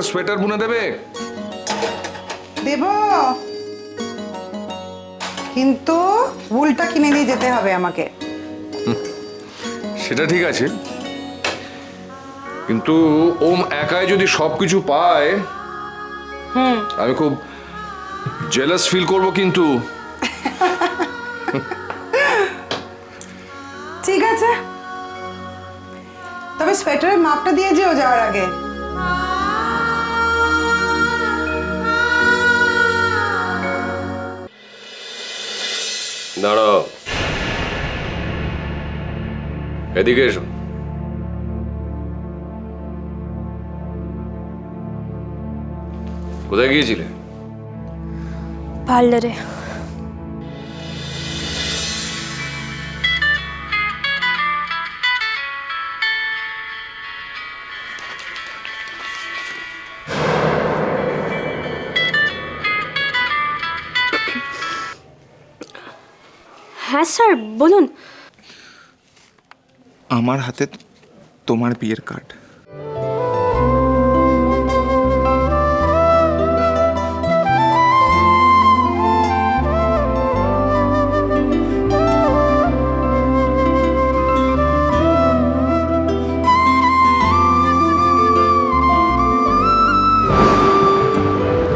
একটা সোয়েটার বুনে দেবে? দেব, কিন্তু উলটা কিনে দিয়ে যেতে হবে আমাকে। সেটা ঠিক আছে, কিন্তু ওম একাই যদি সবকিছু পায় আমি খুব জেলাস ফিল করব কিন্তু। ঠিক আছে, তবে সোয়েটারের মাপটা দিয়ে যেও যাওয়ার আগে। দাঁড়াও, এদিকে এসো। কোথায় গিয়েছিলে? পার্লারে। হ্যাঁ স্যার, বলুন। আমার হাতে তোমার বিয়ের কার্ড।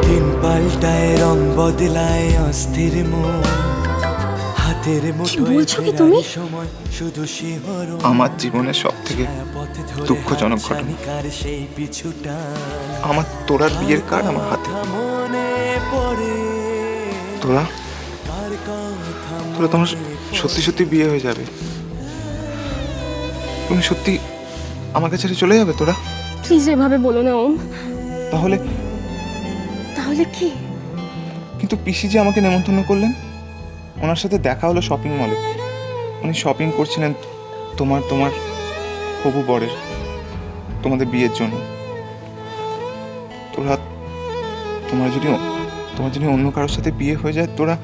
দিন পাল্টায়, রং বদলায়, অস্থির মন হাতের মুঠোয়। বলছো কি তুমি? সময় শুধু শিহরণ। আমার জীবনের সব থেকে দুঃখজনক ঘটনা, সেই পিছুটা আমার তোরার বিয়ের কার্ড আমার হাতে। মনে পড়ে তোরা তার কথা। তোরা তোমার সত্যি সত্যি বিয়ে হয়ে যাবে? তুমি সত্যি আমাকে ছেড়ে চলে যাবে তোরা? প্লিজ এভাবে বলো না ওম। তাহলে তাহলে কি? কিন্তু পিসি যে আমাকে নেমন্তন্ন করলেন, ওনার সাথে দেখা হলো শপিং মলে। উনি শপিং করছিলেন তোমার হবু বরের, তোমাদের বিয়ের জন্য। তোরা তোমার যদি অন্য কারোর সাথে বিয়ে হয়ে যায়, তোরা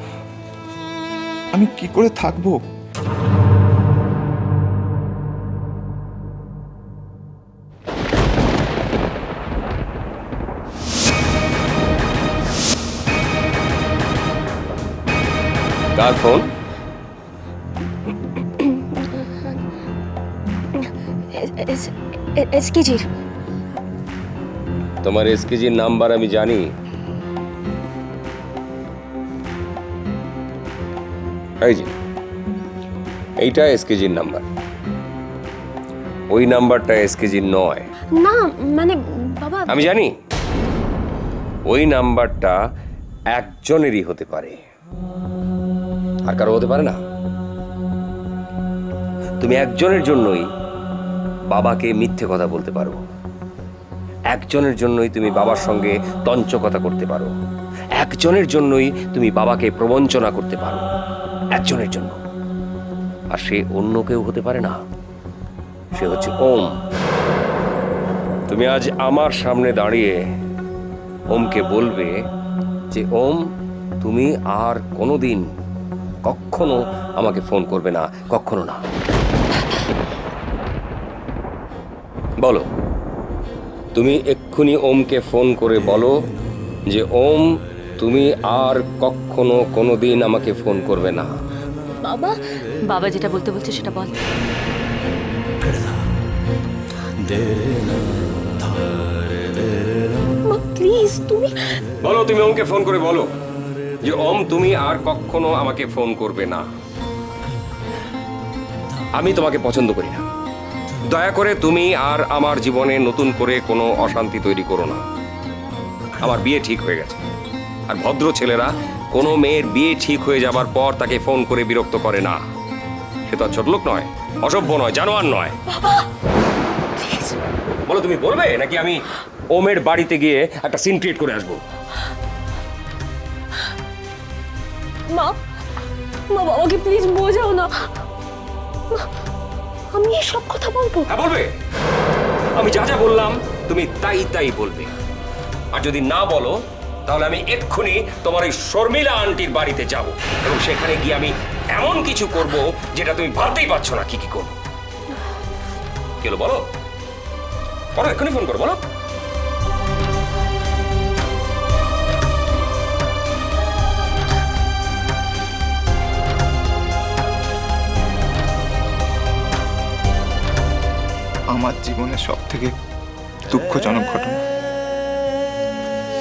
আমি কি করে থাকবো? কার ফোন? এসকেজির। তোমার এসকেজির নাম্বার আমি জানি। এই যে এইটা এসকেজির নাম্বার, ওই নাম্বারটা এসকেজির নয়। না মানে বাবা, আমি জানি ওই নাম্বারটা একজনেরই হতে পারে, আর কারো হতে পারে না। তুমি একজনের জন্যই বাবাকে মিথ্যে কথা বলতে পারো, একজনের জন্যই তুমি বাবার সঙ্গে তঞ্চকতা করতে পারো, একজনের জন্যই তুমি বাবাকে প্রবঞ্চনা করতে পারো, একজনের জন্য। আর সে অন্য কেউ হতে পারে না, সে হচ্ছে ওম। তুমি আজ আমার সামনে দাঁড়িয়ে ওমকে বলবে যে ওম, তুমি আর কোনোদিন কখনো আমাকে ফোন করবে না, কখনো না। বলো, তুমি এক্ষুনি ওমকে ফোন করে বলো যে ওম, তুমি আর কখনো কোনোদিন আমাকে ফোন করবে না। বাবা, বাবা যেটা বলতে বলছে সেটা বল। প্লিজ তুমি বলো, তুমি ওমকে ফোন করে বলো যে ওম, তুমি আর কখনো আমাকে ফোন করবে না। আমি তোমাকে পছন্দ করি না। দয়া করে তুমি আর আমার জীবনে নতুন করে কোনো অশান্তি তৈরি করো না। আমার বিয়ে ঠিক হয়ে গেছে, আর ভদ্র ছেলেরা কোনো মেয়ের বিয়ে ঠিক হয়ে যাবার পর তাকে ফোন করে বিরক্ত করে না। সে তো আর ছোট লোক নয়, অসভ্য নয়, জানোয়ার নয়। বলো, তুমি বলবে নাকি আমি ওমের বাড়িতে গিয়ে একটা সিন ক্রিয়েট করে আসবো? মা, মা বাবাকে প্লিজ বোঝাও না। আমি সব কথা বলবো। হ্যাঁ, বলবে। আমি যা যা বললাম তুমি তাই তাই বলবে। আর যদি না বলো তাহলে আমি এক্ষুনি তোমার ওই শর্মিলা আন্টির বাড়িতে যাব এবং সেখানে গিয়ে আমি এমন কিছু করব যেটা তুমি ভাবতেই পারছো না। কি কি করবো? কি হলো বলো, বলো, এক্ষুনি ফোন করো, বলো। আমার জীবনের সব থেকে দুঃখজনক ঘটনা।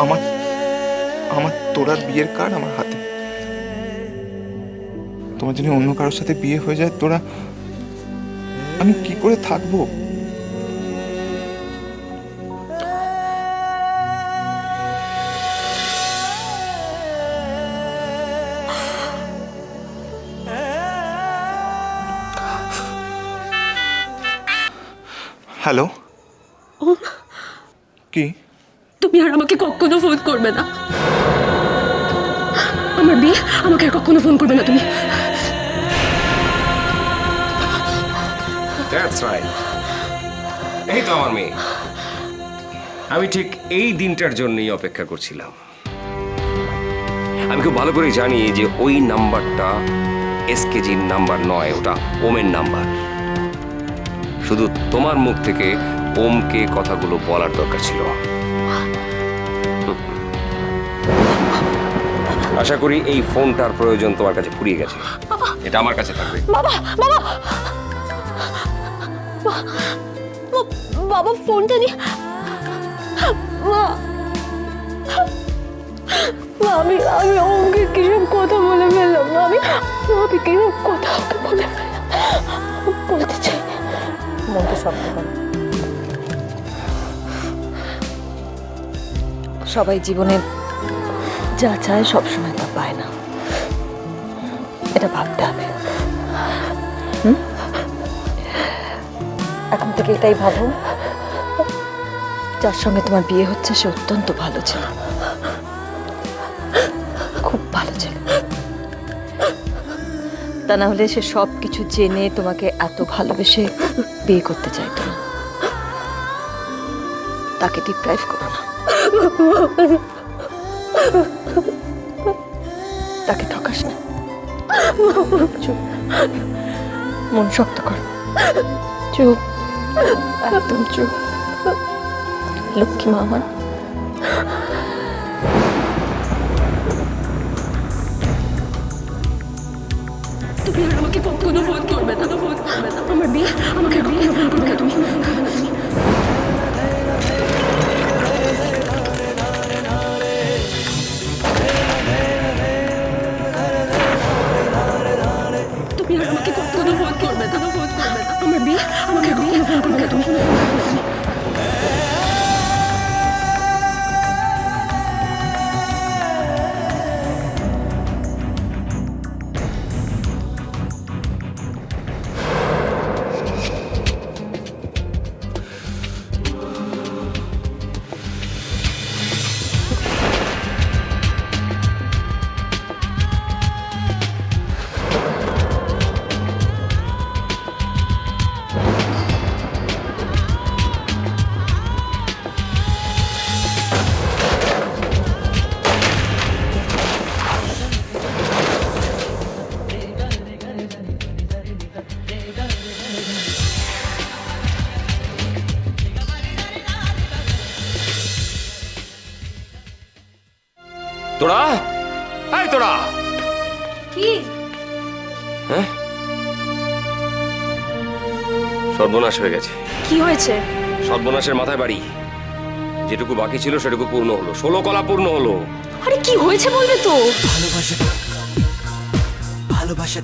আমার আমার তোরার বিয়ের কার্ড আমার হাতে। তোমার যদি অন্য কারোর সাথে বিয়ে হয়ে যায়, তোরা, আমি কি করে থাকবো? হ্যালো, কি? তুমি আর আমাকে কখনো ফোন করবে না। আমার বিয়ে, আমাকে আর কখনো ফোন করবে না তুমি। That's right. এই তো আমার মেয়ে। আমি ঠিক এই দিনটার জন্যই অপেক্ষা করছিলাম। আমি খুব ভালো করে জানি যে ওই নাম্বারটা এসকেজির নাম্বার নয়, ওটা ওমের নাম্বার। শুধু তোমার মুখ থেকে ওমকে কথাগুলো বলার দরকার ছিল। আশা করি এই ফোনটার প্রয়োজন তোমার কাছে ফুরিয়ে গেছে। এটা আমার কাছে থাকবে। বাবা, বাবা, বাবা ফোনটা নিয়ে। মা, আমি আমি ওকে কিসব কথা বলে ফেললাম। আমি কিসব কথা ওকে বলে ফেললাম। বলতে চাই মনটা শক্ত করো। সবাই জীবনে যা চায় সবসময় তা পায় না, এটা ভাবতে হবে। এখন থেকে এটাই ভাবো, যার সঙ্গে তোমার বিয়ে হচ্ছে সে অত্যন্ত ভালো ছিল, খুব ভালো ছিল। তা না হলে সে সব কিছু জেনে তোমাকে এত ভালোবেসে বিয়ে করতে চাইতো না। তাকে ডিপ্রাইভ করো না, তাকে ঠকাস না। চুপ, মন শক্ত কর। চুপ, একদম চুপ। লক্ষ্মী মা আমার। তুমি আর আমাকে কখনো ফোন করবে না, ফোন করবে না। আমার বিয়ে, আমাকে কখনো ফোন করবে না তুমি। তুমি আর আমাকে কখনো ফোন করবে না, ফোন করবে না। আমার বিয়ে, আমাকে কখনো ফোন করবে না তুমি। তোরা, এই তোরা, কি? হ্যাঁ, সর্বনাশ হয়ে গেছে। কি হয়েছে? সর্বনাশের মাথায় বাড়ি। যেটুকু বাকি ছিল সেটুকু পূর্ণ হলো, 16 কলা পূর্ণ হলো। আরে কি হয়েছে বলবে তো? ভালোবাসা